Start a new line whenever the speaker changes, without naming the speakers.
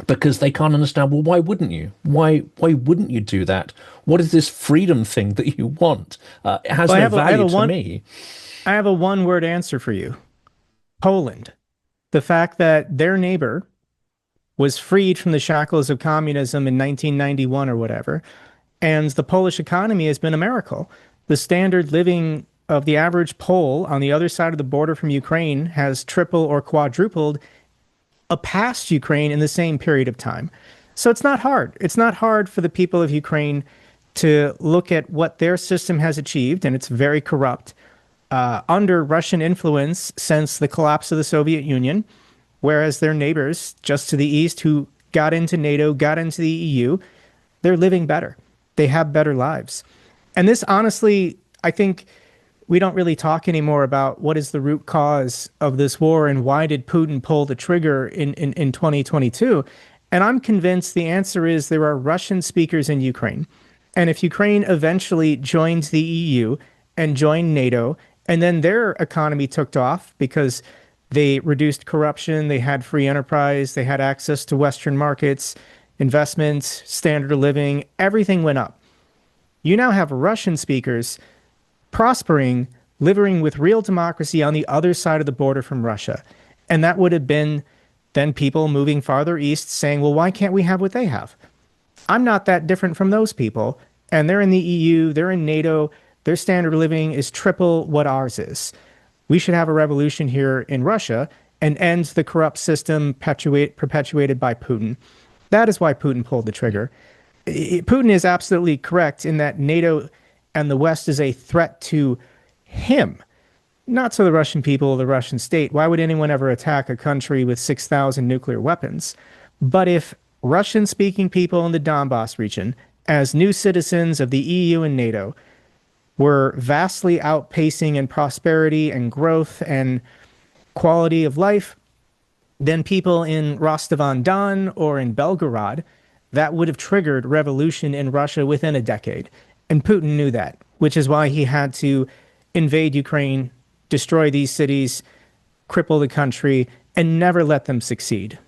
because they can't understand, well, why wouldn't you? Why wouldn't you do that? What is this freedom thing that you want? It has
Well,
no value to me.
I have a one-word answer for you. Poland. The fact that their neighbor was freed from the shackles of communism in 1991 or whatever, and the Polish economy has been a miracle. The standard living of the average Pole on the other side of the border from Ukraine has triple or quadrupled past Ukraine in the same period of time. So it's not hard. It's not hard for the people of Ukraine to look at what their system has achieved, and it's very corrupt, under Russian influence since the collapse of the Soviet Union, whereas their neighbors just to the east who got into NATO, got into the EU, they're living better. They have better lives. And this, honestly, I think we don't really talk anymore about what is the root cause of this war and why did Putin pull the trigger in 2022. And I'm convinced the answer is there are Russian speakers in Ukraine. And if Ukraine eventually joins the EU and joined NATO, and then their economy took off because they reduced corruption, they had free enterprise, they had access to Western markets, investments, standard of living, everything went up. You now have Russian speakers prospering, living with real democracy on the other side of the border from Russia. And that would have been then people moving farther east saying, well, why can't we have what they have? I'm not that different from those people. And they're in the EU, they're in NATO, their standard of living is triple what ours is. We should have a revolution here in Russia and end the corrupt system perpetuated by Putin. That is why Putin pulled the trigger. Putin is absolutely correct in that NATO and the West is a threat to him, not to the Russian people or the Russian state. Why would anyone ever attack a country with 6,000 nuclear weapons? But if Russian-speaking people in the Donbass region, as new citizens of the EU and NATO, were vastly outpacing in prosperity and growth and quality of life than people in Rostov-on-Don or in Belgorod, that would have triggered revolution in Russia within a decade. And Putin knew that, which is why he had to invade Ukraine, destroy these cities, cripple the country, and never let them succeed.